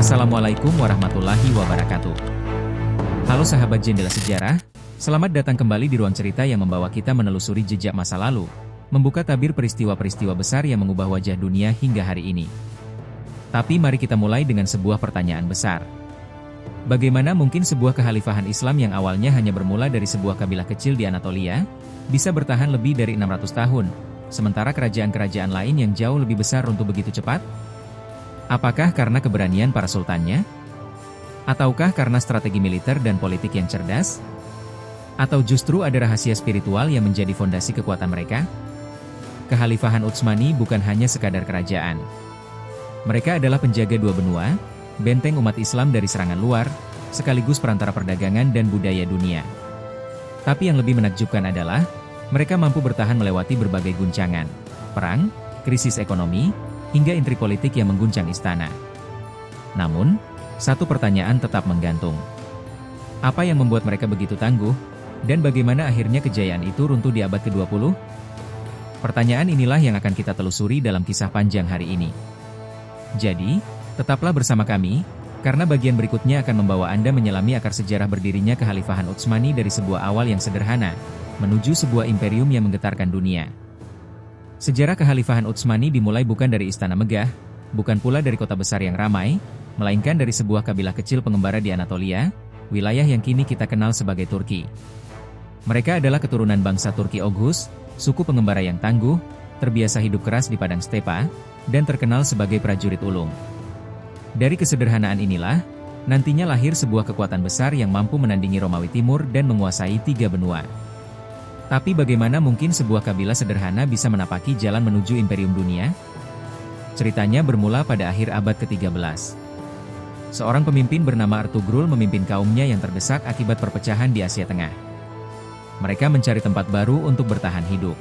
Assalamualaikum warahmatullahi wabarakatuh. Halo sahabat Jendela Sejarah, selamat datang kembali di ruang cerita yang membawa kita menelusuri jejak masa lalu, membuka tabir peristiwa-peristiwa besar yang mengubah wajah dunia hingga hari ini. Tapi mari kita mulai dengan sebuah pertanyaan besar. Bagaimana mungkin sebuah kekhalifahan Islam yang awalnya hanya bermula dari sebuah kabilah kecil di Anatolia, bisa bertahan lebih dari 600 tahun, sementara kerajaan-kerajaan lain yang jauh lebih besar runtuh begitu cepat? Apakah karena keberanian para sultannya? Ataukah karena strategi militer dan politik yang cerdas? Atau justru ada rahasia spiritual yang menjadi fondasi kekuatan mereka? Kekhalifahan Utsmani bukan hanya sekadar kerajaan. Mereka adalah penjaga dua benua, benteng umat Islam dari serangan luar, sekaligus perantara perdagangan dan budaya dunia. Tapi yang lebih menakjubkan adalah, mereka mampu bertahan melewati berbagai guncangan, perang, krisis ekonomi, hingga intrik politik yang mengguncang istana. Namun, satu pertanyaan tetap menggantung. Apa yang membuat mereka begitu tangguh, dan bagaimana akhirnya kejayaan itu runtuh di abad ke-20? Pertanyaan inilah yang akan kita telusuri dalam kisah panjang hari ini. Jadi, tetaplah bersama kami, karena bagian berikutnya akan membawa Anda menyelami akar sejarah berdirinya Kekhalifahan Utsmani dari sebuah awal yang sederhana, menuju sebuah imperium yang menggetarkan dunia. Sejarah Kekhalifahan Utsmani dimulai bukan dari istana megah, bukan pula dari kota besar yang ramai, melainkan dari sebuah kabilah kecil pengembara di Anatolia, wilayah yang kini kita kenal sebagai Turki. Mereka adalah keturunan bangsa Turki Oghuz, suku pengembara yang tangguh, terbiasa hidup keras di padang stepa, dan terkenal sebagai prajurit ulung. Dari kesederhanaan inilah, nantinya lahir sebuah kekuatan besar yang mampu menandingi Romawi Timur dan menguasai 3 benua. Tapi bagaimana mungkin sebuah kabilah sederhana bisa menapaki jalan menuju imperium dunia? Ceritanya bermula pada akhir abad ke-13. Seorang pemimpin bernama Ertugrul memimpin kaumnya yang terdesak akibat perpecahan di Asia Tengah. Mereka mencari tempat baru untuk bertahan hidup.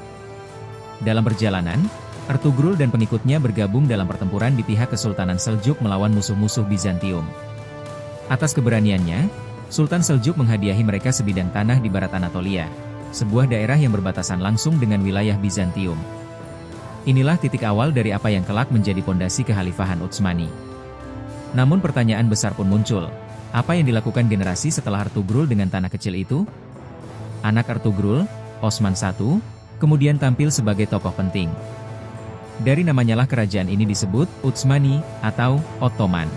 Dalam perjalanan, Ertugrul dan pengikutnya bergabung dalam pertempuran di pihak Kesultanan Seljuk melawan musuh-musuh Bizantium. Atas keberaniannya, Sultan Seljuk menghadiahi mereka sebidang tanah di barat Anatolia, sebuah daerah yang berbatasan langsung dengan wilayah Bizantium. Inilah titik awal dari apa yang kelak menjadi pondasi Kekhalifahan Utsmani. Namun pertanyaan besar pun muncul, apa yang dilakukan generasi setelah Ertugrul dengan tanah kecil itu? Anak Ertugrul, Osman I, kemudian tampil sebagai tokoh penting. Dari namanya lah kerajaan ini disebut Utsmani atau Ottoman.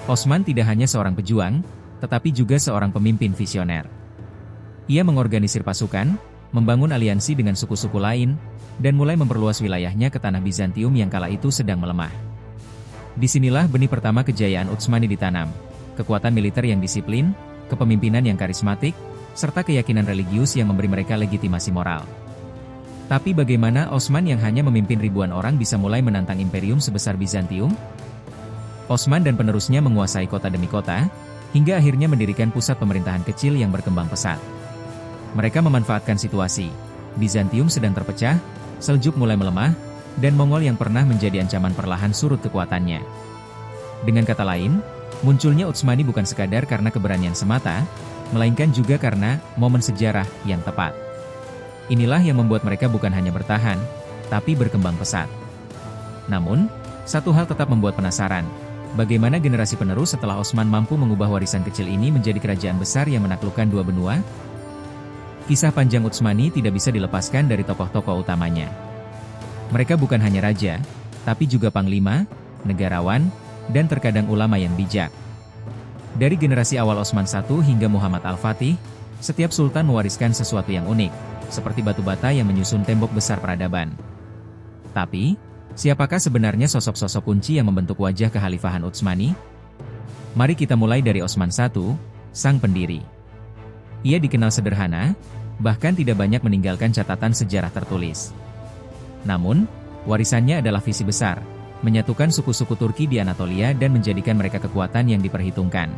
Osman tidak hanya seorang pejuang, tetapi juga seorang pemimpin visioner. Ia mengorganisir pasukan, membangun aliansi dengan suku-suku lain, dan mulai memperluas wilayahnya ke tanah Bizantium yang kala itu sedang melemah. Disinilah benih pertama kejayaan Utsmani ditanam, kekuatan militer yang disiplin, kepemimpinan yang karismatik, serta keyakinan religius yang memberi mereka legitimasi moral. Tapi bagaimana Osman yang hanya memimpin ribuan orang bisa mulai menantang imperium sebesar Bizantium? Osman dan penerusnya menguasai kota demi kota, hingga akhirnya mendirikan pusat pemerintahan kecil yang berkembang pesat. Mereka memanfaatkan situasi. Bizantium sedang terpecah, Seljuk mulai melemah, dan Mongol yang pernah menjadi ancaman perlahan surut kekuatannya. Dengan kata lain, munculnya Utsmani bukan sekadar karena keberanian semata, melainkan juga karena momen sejarah yang tepat. Inilah yang membuat mereka bukan hanya bertahan, tapi berkembang pesat. Namun, satu hal tetap membuat penasaran. Bagaimana generasi penerus setelah Osman mampu mengubah warisan kecil ini menjadi kerajaan besar yang menaklukkan 2 benua? Kisah panjang Utsmani tidak bisa dilepaskan dari tokoh-tokoh utamanya. Mereka bukan hanya raja, tapi juga panglima, negarawan, dan terkadang ulama yang bijak. Dari generasi awal Osman I hingga Muhammad Al-Fatih, setiap sultan mewariskan sesuatu yang unik, seperti batu bata yang menyusun tembok besar peradaban. Tapi, siapakah sebenarnya sosok-sosok kunci yang membentuk wajah Kekhalifahan Utsmani? Mari kita mulai dari Osman I, sang pendiri. Ia dikenal sederhana, bahkan tidak banyak meninggalkan catatan sejarah tertulis. Namun, warisannya adalah visi besar, menyatukan suku-suku Turki di Anatolia dan menjadikan mereka kekuatan yang diperhitungkan.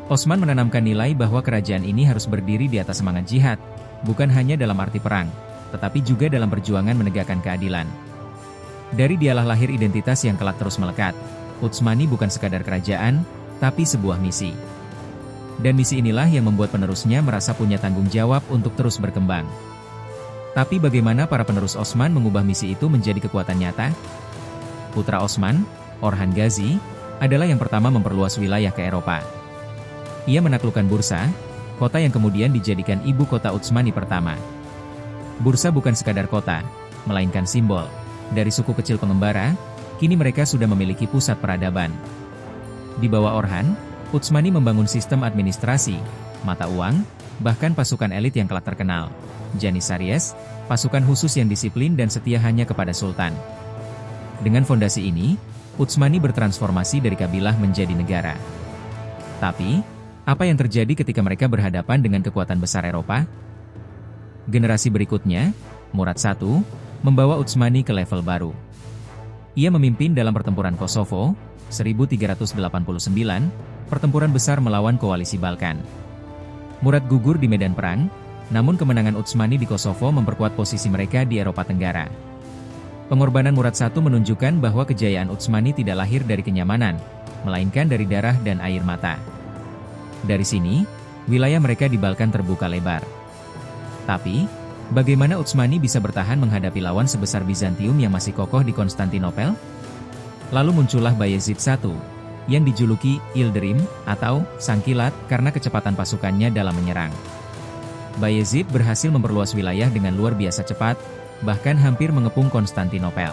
Osman menanamkan nilai bahwa kerajaan ini harus berdiri di atas semangat jihad, bukan hanya dalam arti perang, tetapi juga dalam perjuangan menegakkan keadilan. Dari dialah lahir identitas yang kelak terus melekat. Utsmani bukan sekadar kerajaan, tapi sebuah misi. Dan misi inilah yang membuat penerusnya merasa punya tanggung jawab untuk terus berkembang. Tapi bagaimana para penerus Osman mengubah misi itu menjadi kekuatan nyata? Putra Osman, Orhan Gazi, adalah yang pertama memperluas wilayah ke Eropa. Ia menaklukkan Bursa, kota yang kemudian dijadikan ibu kota Utsmani pertama. Bursa bukan sekadar kota, melainkan simbol. Dari suku kecil pengembara, kini mereka sudah memiliki pusat peradaban. Di bawah Orhan, Utsmani membangun sistem administrasi, mata uang, bahkan pasukan elit yang kelak terkenal. Janissaries, pasukan khusus yang disiplin dan setia hanya kepada Sultan. Dengan fondasi ini, Utsmani bertransformasi dari kabilah menjadi negara. Tapi, apa yang terjadi ketika mereka berhadapan dengan kekuatan besar Eropa? Generasi berikutnya, Murad I, membawa Utsmani ke level baru. Ia memimpin dalam pertempuran Kosovo, 1389, pertempuran besar melawan koalisi Balkan. Murad gugur di medan perang, namun kemenangan Utsmani di Kosovo memperkuat posisi mereka di Eropa Tenggara. Pengorbanan Murad I menunjukkan bahwa kejayaan Utsmani tidak lahir dari kenyamanan, melainkan dari darah dan air mata. Dari sini, wilayah mereka di Balkan terbuka lebar. Tapi, bagaimana Utsmani bisa bertahan menghadapi lawan sebesar Bizantium yang masih kokoh di Konstantinopel? Lalu muncullah Bayezid I, yang dijuluki Yildirim atau Sang Kilat karena kecepatan pasukannya dalam menyerang. Bayezid berhasil memperluas wilayah dengan luar biasa cepat, bahkan hampir mengepung Konstantinopel.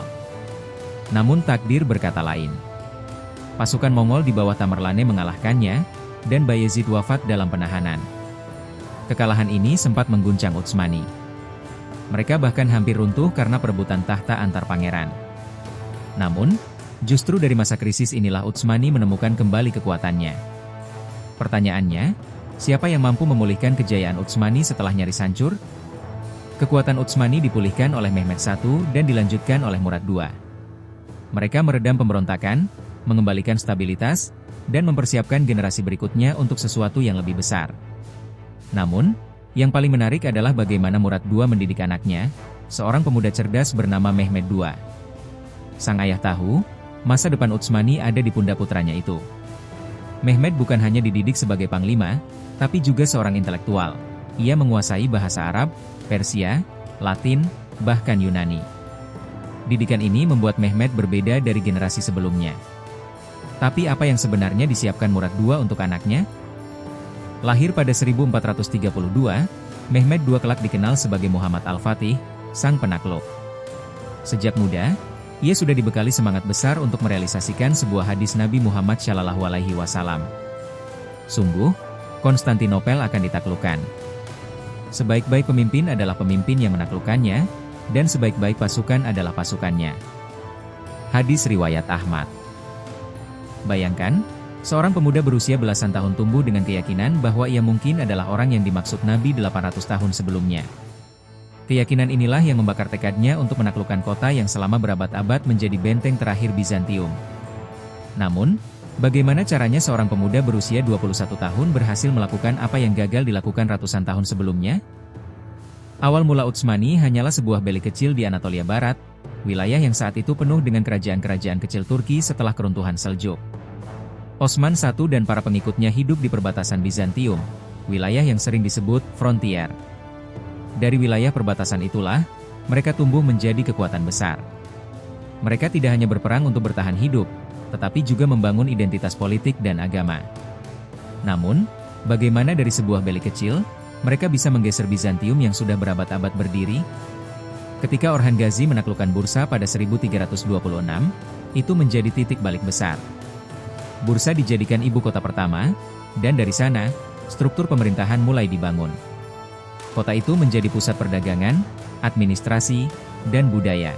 Namun takdir berkata lain. Pasukan Mongol di bawah Tamerlane mengalahkannya, dan Bayezid wafat dalam penahanan. Kekalahan ini sempat mengguncang Utsmani. Mereka bahkan hampir runtuh karena perebutan tahta antar pangeran. Namun, justru dari masa krisis inilah Utsmani menemukan kembali kekuatannya. Pertanyaannya, siapa yang mampu memulihkan kejayaan Utsmani setelah nyaris hancur? Kekuatan Utsmani dipulihkan oleh Mehmed I dan dilanjutkan oleh Murad II. Mereka meredam pemberontakan, mengembalikan stabilitas, dan mempersiapkan generasi berikutnya untuk sesuatu yang lebih besar. Namun, yang paling menarik adalah bagaimana Murad II mendidik anaknya, seorang pemuda cerdas bernama Mehmed II. Sang ayah tahu, masa depan Utsmani ada di pundak putranya itu. Mehmed bukan hanya dididik sebagai panglima, tapi juga seorang intelektual. Ia menguasai bahasa Arab, Persia, Latin, bahkan Yunani. Didikan ini membuat Mehmed berbeda dari generasi sebelumnya. Tapi apa yang sebenarnya disiapkan Murad II untuk anaknya? Lahir pada 1432, Mehmed II kelak dikenal sebagai Muhammad Al-Fatih, sang penakluk. Sejak muda, ia sudah dibekali semangat besar untuk merealisasikan sebuah hadis Nabi Muhammad SAW. Sungguh, Konstantinopel akan ditaklukkan. Sebaik-baik pemimpin adalah pemimpin yang menaklukkannya, dan sebaik-baik pasukan adalah pasukannya. Hadis riwayat Ahmad. Bayangkan, seorang pemuda berusia belasan tahun tumbuh dengan keyakinan bahwa ia mungkin adalah orang yang dimaksud Nabi 800 tahun sebelumnya. Keyakinan inilah yang membakar tekadnya untuk menaklukkan kota yang selama berabad-abad menjadi benteng terakhir Bizantium. Namun, bagaimana caranya seorang pemuda berusia 21 tahun berhasil melakukan apa yang gagal dilakukan ratusan tahun sebelumnya? Awal mula Utsmani hanyalah sebuah beli kecil di Anatolia Barat, wilayah yang saat itu penuh dengan kerajaan-kerajaan kecil Turki setelah keruntuhan Seljuk. Osman I dan para pengikutnya hidup di perbatasan Bizantium, wilayah yang sering disebut frontier. Dari wilayah perbatasan itulah, mereka tumbuh menjadi kekuatan besar. Mereka tidak hanya berperang untuk bertahan hidup, tetapi juga membangun identitas politik dan agama. Namun, bagaimana dari sebuah beli kecil, mereka bisa menggeser Bizantium yang sudah berabad-abad berdiri? Ketika Orhan Gazi menaklukkan Bursa pada 1326, itu menjadi titik balik besar. Bursa dijadikan ibu kota pertama, dan dari sana, struktur pemerintahan mulai dibangun. Kota itu menjadi pusat perdagangan, administrasi, dan budaya.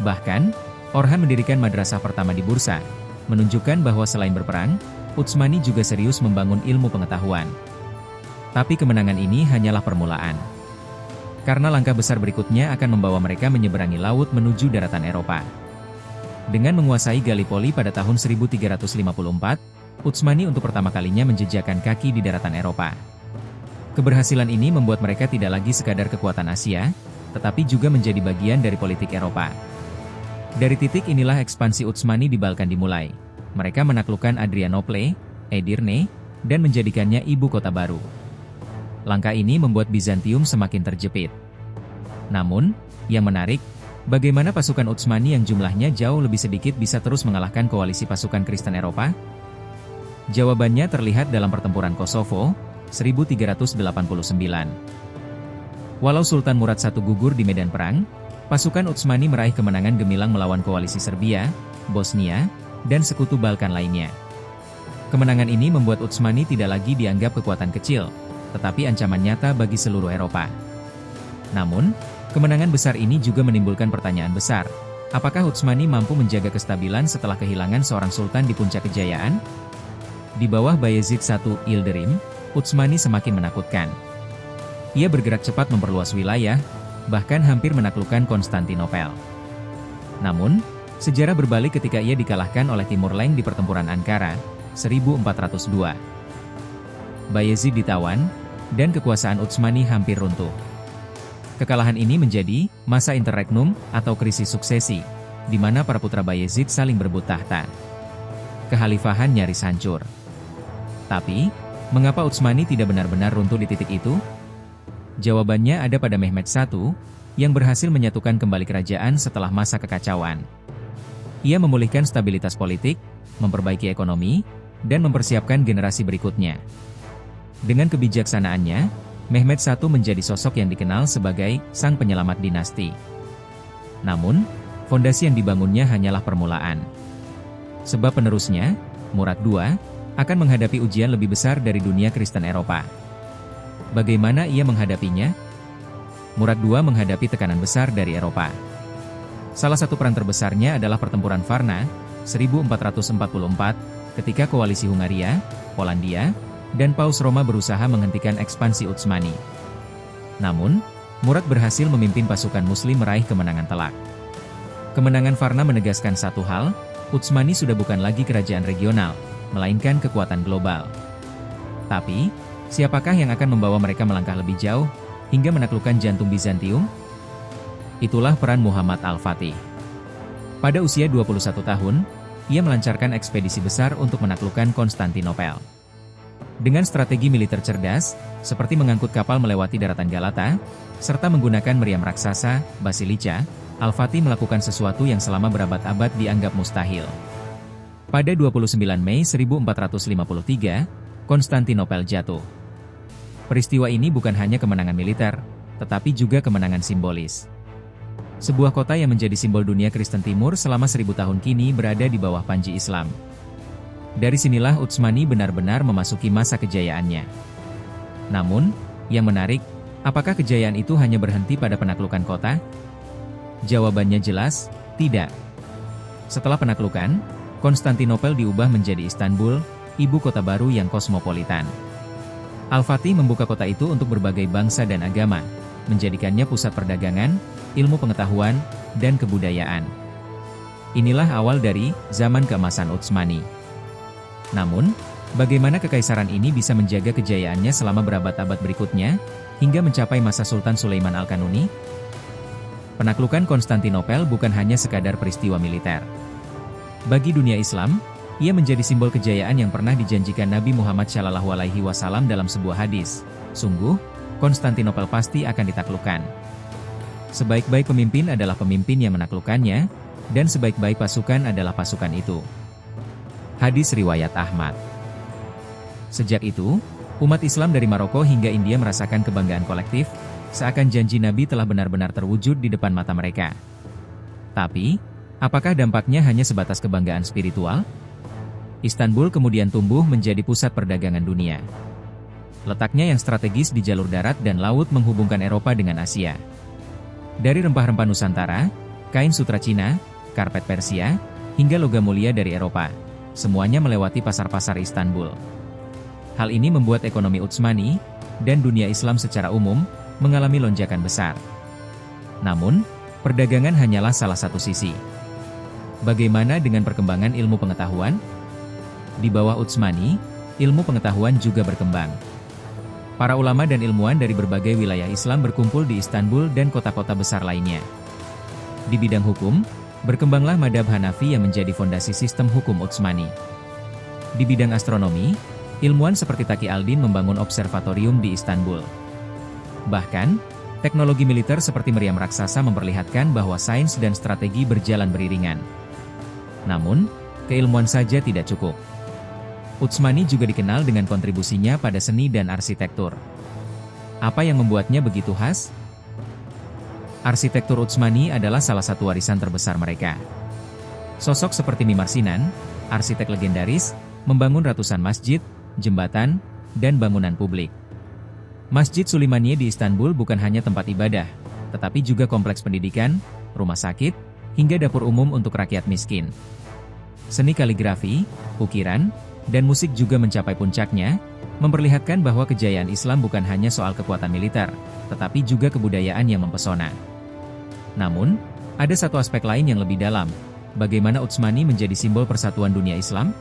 Bahkan, Orhan mendirikan madrasah pertama di Bursa, menunjukkan bahwa selain berperang, Utsmani juga serius membangun ilmu pengetahuan. Tapi kemenangan ini hanyalah permulaan. Karena langkah besar berikutnya akan membawa mereka menyeberangi laut menuju daratan Eropa. Dengan menguasai Gallipoli pada tahun 1354, Utsmani untuk pertama kalinya menjejakkan kaki di daratan Eropa. Keberhasilan ini membuat mereka tidak lagi sekadar kekuatan Asia, tetapi juga menjadi bagian dari politik Eropa. Dari titik inilah ekspansi Utsmani di Balkan dimulai. Mereka menaklukkan Adrianople, Edirne, dan menjadikannya ibu kota baru. Langkah ini membuat Bizantium semakin terjepit. Namun, yang menarik, Bagaimana pasukan Utsmani yang jumlahnya jauh lebih sedikit bisa terus mengalahkan koalisi pasukan Kristen Eropa? Jawabannya terlihat dalam pertempuran Kosovo, 1389. Walau Sultan Murad I gugur di medan perang, pasukan Utsmani meraih kemenangan gemilang melawan koalisi Serbia, Bosnia, dan sekutu Balkan lainnya. Kemenangan ini membuat Utsmani tidak lagi dianggap kekuatan kecil, tetapi ancaman nyata bagi seluruh Eropa. Namun, kemenangan besar ini juga menimbulkan pertanyaan besar. Apakah Utsmani mampu menjaga kestabilan setelah kehilangan seorang sultan di puncak kejayaan? Di bawah Bayezid I Yildirim, Utsmani semakin menakutkan. Ia bergerak cepat memperluas wilayah, bahkan hampir menaklukkan Konstantinopel. Namun, sejarah berbalik ketika ia dikalahkan oleh Timur Leng di pertempuran Ankara, 1402. Bayezid ditawan, dan kekuasaan Utsmani hampir runtuh. Kekalahan ini menjadi masa interregnum atau krisis suksesi, di mana para putra Bayezid saling berebut tahta. Kekhalifahan nyaris hancur. Tapi, mengapa Utsmani tidak benar-benar runtuh di titik itu? Jawabannya ada pada Mehmed I, yang berhasil menyatukan kembali kerajaan setelah masa kekacauan. Ia memulihkan stabilitas politik, memperbaiki ekonomi, dan mempersiapkan generasi berikutnya. Dengan kebijaksanaannya, Mehmed I menjadi sosok yang dikenal sebagai sang penyelamat dinasti. Namun, fondasi yang dibangunnya hanyalah permulaan. Sebab penerusnya, Murad II, akan menghadapi ujian lebih besar dari dunia Kristen Eropa. Bagaimana ia menghadapinya? Murad II menghadapi tekanan besar dari Eropa. Salah satu peran terbesarnya adalah pertempuran Varna, 1444, ketika koalisi Hungaria, Polandia, dan Paus Roma berusaha menghentikan ekspansi Utsmani. Namun, Murad berhasil memimpin pasukan Muslim meraih kemenangan telak. Kemenangan Varna menegaskan satu hal, Utsmani sudah bukan lagi kerajaan regional, melainkan kekuatan global. Tapi, siapakah yang akan membawa mereka melangkah lebih jauh, hingga menaklukkan jantung Bizantium? Itulah peran Muhammad Al-Fatih. Pada usia 21 tahun, ia melancarkan ekspedisi besar untuk menaklukkan Konstantinopel. Dengan strategi militer cerdas, seperti mengangkut kapal melewati daratan Galata, serta menggunakan meriam raksasa, Basilica, Al-Fatih melakukan sesuatu yang selama berabad-abad dianggap mustahil. Pada 29 Mei 1453, Konstantinopel jatuh. Peristiwa ini bukan hanya kemenangan militer, tetapi juga kemenangan simbolis. Sebuah kota yang menjadi simbol dunia Kristen Timur selama 1000 tahun kini berada di bawah panji Islam. Dari sinilah Utsmani benar-benar memasuki masa kejayaannya. Namun, yang menarik, apakah kejayaan itu hanya berhenti pada penaklukan kota? Jawabannya jelas, tidak. Setelah penaklukan, Konstantinopel diubah menjadi Istanbul, ibu kota baru yang kosmopolitan. Al-Fatih membuka kota itu untuk berbagai bangsa dan agama, menjadikannya pusat perdagangan, ilmu pengetahuan, dan kebudayaan. Inilah awal dari zaman keemasan Utsmani. Namun, bagaimana kekaisaran ini bisa menjaga kejayaannya selama berabad-abad berikutnya, hingga mencapai masa Sultan Sulaiman Al-Kanuni? Penaklukan Konstantinopel bukan hanya sekadar peristiwa militer. Bagi dunia Islam, ia menjadi simbol kejayaan yang pernah dijanjikan Nabi Muhammad SAW dalam sebuah hadis. Sungguh, Konstantinopel pasti akan ditaklukkan. Sebaik-baik pemimpin adalah pemimpin yang menaklukkannya, dan sebaik-baik pasukan adalah pasukan itu. Hadis riwayat Ahmad. Sejak itu, umat Islam dari Maroko hingga India merasakan kebanggaan kolektif, seakan janji Nabi telah benar-benar terwujud di depan mata mereka. Tapi, apakah dampaknya hanya sebatas kebanggaan spiritual? Istanbul kemudian tumbuh menjadi pusat perdagangan dunia. Letaknya yang strategis di jalur darat dan laut menghubungkan Eropa dengan Asia. Dari rempah-rempah Nusantara, kain sutra Cina, karpet Persia, hingga logam mulia dari Eropa, semuanya melewati pasar-pasar Istanbul. Hal ini membuat ekonomi Utsmani, dan dunia Islam secara umum, mengalami lonjakan besar. Namun, perdagangan hanyalah salah satu sisi. Bagaimana dengan perkembangan ilmu pengetahuan? Di bawah Utsmani, ilmu pengetahuan juga berkembang. Para ulama dan ilmuwan dari berbagai wilayah Islam berkumpul di Istanbul dan kota-kota besar lainnya. Di bidang hukum, berkembanglah madhab Hanafi yang menjadi fondasi sistem hukum Utsmani. Di bidang astronomi, ilmuwan seperti Taqi al-Din membangun observatorium di Istanbul. Bahkan, Teknologi militer seperti meriam raksasa memperlihatkan bahwa sains dan strategi berjalan beriringan. Namun, keilmuan saja tidak cukup. Utsmani juga dikenal dengan kontribusinya pada seni dan arsitektur. Apa yang membuatnya begitu khas? Arsitektur Utsmani adalah salah satu warisan terbesar mereka. Sosok seperti Mimar Sinan, arsitek legendaris, membangun ratusan masjid, jembatan, dan bangunan publik. Masjid Suleimaniye di Istanbul bukan hanya tempat ibadah, tetapi juga kompleks pendidikan, rumah sakit, hingga dapur umum untuk rakyat miskin. Seni kaligrafi, ukiran, dan musik juga mencapai puncaknya, memperlihatkan bahwa kejayaan Islam bukan hanya soal kekuatan militer, tetapi juga kebudayaan yang mempesona. Namun, ada satu aspek lain yang lebih dalam, bagaimana Utsmani menjadi simbol persatuan dunia Islam?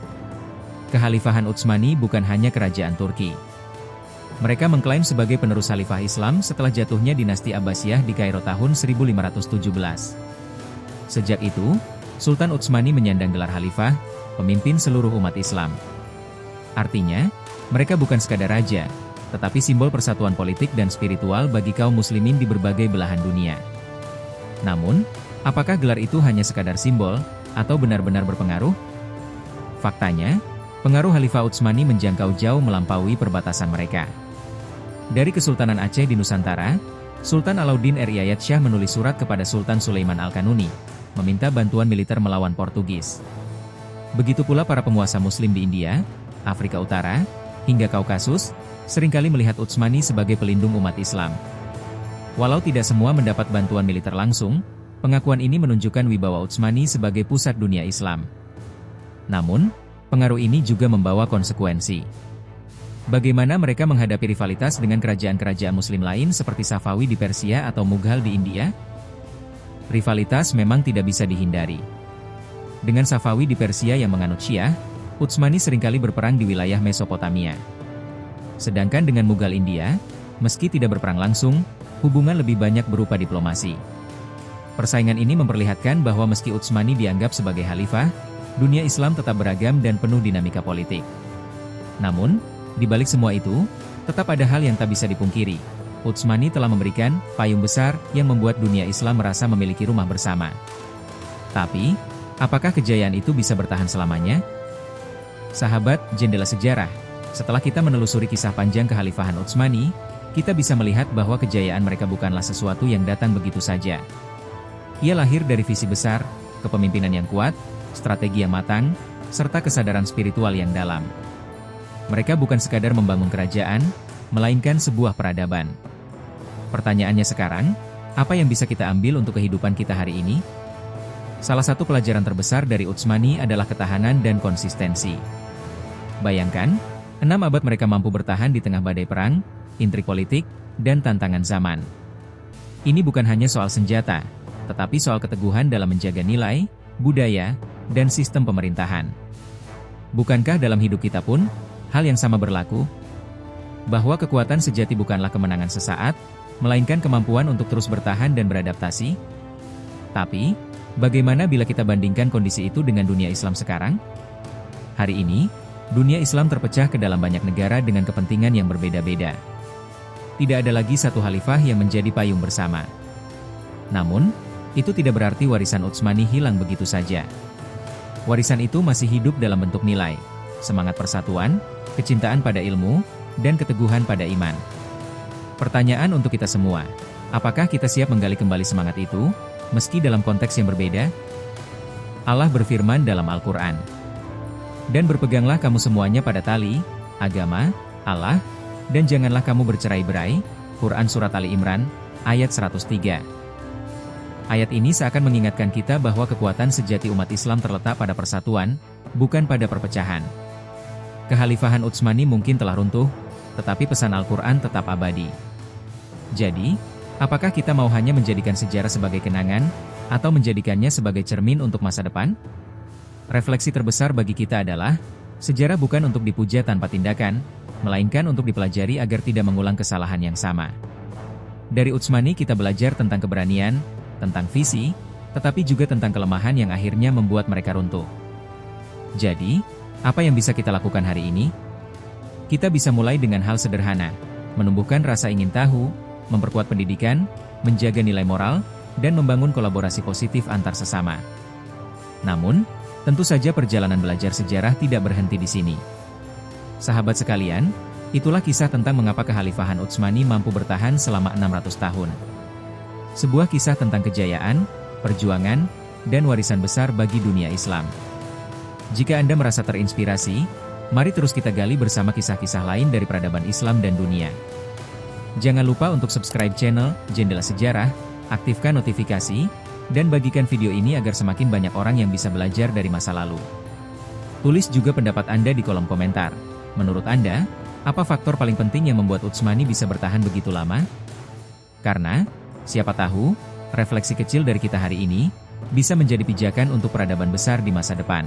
Kekhalifahan Utsmani bukan hanya kerajaan Turki. Mereka mengklaim sebagai penerus khalifah Islam setelah jatuhnya dinasti Abbasiyah di Kairo tahun 1517. Sejak itu, Sultan Utsmani menyandang gelar khalifah, pemimpin seluruh umat Islam. Artinya, mereka bukan sekadar raja, tetapi simbol persatuan politik dan spiritual bagi kaum muslimin di berbagai belahan dunia. Namun, apakah gelar itu hanya sekadar simbol, atau benar-benar berpengaruh? Faktanya, pengaruh Khalifah Utsmani menjangkau jauh melampaui perbatasan mereka. Dari Kesultanan Aceh di Nusantara, Sultan Alauddin Riyayat Shah menulis surat kepada Sultan Sulaiman Al-Kanuni, meminta bantuan militer melawan Portugis. Begitu pula para penguasa muslim di India, Afrika Utara, hingga Kaukasus, seringkali melihat Utsmani sebagai pelindung umat Islam. Walau tidak semua mendapat bantuan militer langsung, pengakuan ini menunjukkan wibawa Utsmani sebagai pusat dunia Islam. Namun, pengaruh ini juga membawa konsekuensi. Bagaimana mereka menghadapi rivalitas dengan kerajaan-kerajaan muslim lain seperti Safawi di Persia atau Mughal di India? Rivalitas memang tidak bisa dihindari. Dengan Safawi di Persia yang menganut Syiah, Utsmani seringkali berperang di wilayah Mesopotamia. Sedangkan dengan Mughal India, meski tidak berperang langsung, hubungan lebih banyak berupa diplomasi. Persaingan ini memperlihatkan bahwa meski Utsmani dianggap sebagai khalifah, dunia Islam tetap beragam dan penuh dinamika politik. Namun, di balik semua itu, tetap ada hal yang tak bisa dipungkiri. Utsmani telah memberikan payung besar yang membuat dunia Islam merasa memiliki rumah bersama. Tapi, apakah kejayaan itu bisa bertahan selamanya? Sahabat Jendela Sejarah, setelah kita menelusuri kisah panjang kekhalifahan Utsmani, kita bisa melihat bahwa kejayaan mereka bukanlah sesuatu yang datang begitu saja. Ia lahir dari visi besar, kepemimpinan yang kuat, strategi yang matang, serta kesadaran spiritual yang dalam. Mereka bukan sekadar membangun kerajaan, melainkan sebuah peradaban. Pertanyaannya sekarang, apa yang bisa kita ambil untuk kehidupan kita hari ini? Salah satu pelajaran terbesar dari Utsmani adalah ketahanan dan konsistensi. Bayangkan, 6 abad mereka mampu bertahan di tengah badai perang, intrik politik, dan tantangan zaman. Ini bukan hanya soal senjata, tetapi soal keteguhan dalam menjaga nilai, budaya, dan sistem pemerintahan. Bukankah dalam hidup kita pun, hal yang sama berlaku? Bahwa kekuatan sejati bukanlah kemenangan sesaat, melainkan kemampuan untuk terus bertahan dan beradaptasi? Tapi, bagaimana bila kita bandingkan kondisi itu dengan dunia Islam sekarang? Hari ini, dunia Islam terpecah ke dalam banyak negara dengan kepentingan yang berbeda-beda. Tidak ada lagi satu khalifah yang menjadi payung bersama. Namun, itu tidak berarti warisan Utsmani hilang begitu saja. Warisan itu masih hidup dalam bentuk nilai, semangat persatuan, kecintaan pada ilmu, dan keteguhan pada iman. Pertanyaan untuk kita semua, apakah kita siap menggali kembali semangat itu, meski dalam konteks yang berbeda? Allah berfirman dalam Al-Quran, "Dan berpeganglah kamu semuanya pada tali, agama, Allah, dan janganlah kamu bercerai-berai." Quran Surat Ali Imran, ayat 103. Ayat ini seakan mengingatkan kita bahwa kekuatan sejati umat Islam terletak pada persatuan, bukan pada perpecahan. Kekhalifahan Utsmani mungkin telah runtuh, tetapi pesan Al-Quran tetap abadi. Jadi, apakah kita mau hanya menjadikan sejarah sebagai kenangan, atau menjadikannya sebagai cermin untuk masa depan? Refleksi terbesar bagi kita adalah, sejarah bukan untuk dipuja tanpa tindakan, melainkan untuk dipelajari agar tidak mengulang kesalahan yang sama. Dari Utsmani kita belajar tentang keberanian, tentang visi, tetapi juga tentang kelemahan yang akhirnya membuat mereka runtuh. Jadi, apa yang bisa kita lakukan hari ini? Kita bisa mulai dengan hal sederhana, menumbuhkan rasa ingin tahu, memperkuat pendidikan, menjaga nilai moral, dan membangun kolaborasi positif antar sesama. Namun, tentu saja perjalanan belajar sejarah tidak berhenti di sini. Sahabat sekalian, itulah kisah tentang mengapa Kekhalifahan Utsmani mampu bertahan selama 600 tahun. Sebuah kisah tentang kejayaan, perjuangan, dan warisan besar bagi dunia Islam. Jika Anda merasa terinspirasi, mari terus kita gali bersama kisah-kisah lain dari peradaban Islam dan dunia. Jangan lupa untuk subscribe channel Jendela Sejarah, aktifkan notifikasi, dan bagikan video ini agar semakin banyak orang yang bisa belajar dari masa lalu. Tulis juga pendapat Anda di kolom komentar. Menurut Anda, apa faktor paling penting yang membuat Utsmani bisa bertahan begitu lama? Karena, siapa tahu, refleksi kecil dari kita hari ini bisa menjadi pijakan untuk peradaban besar di masa depan.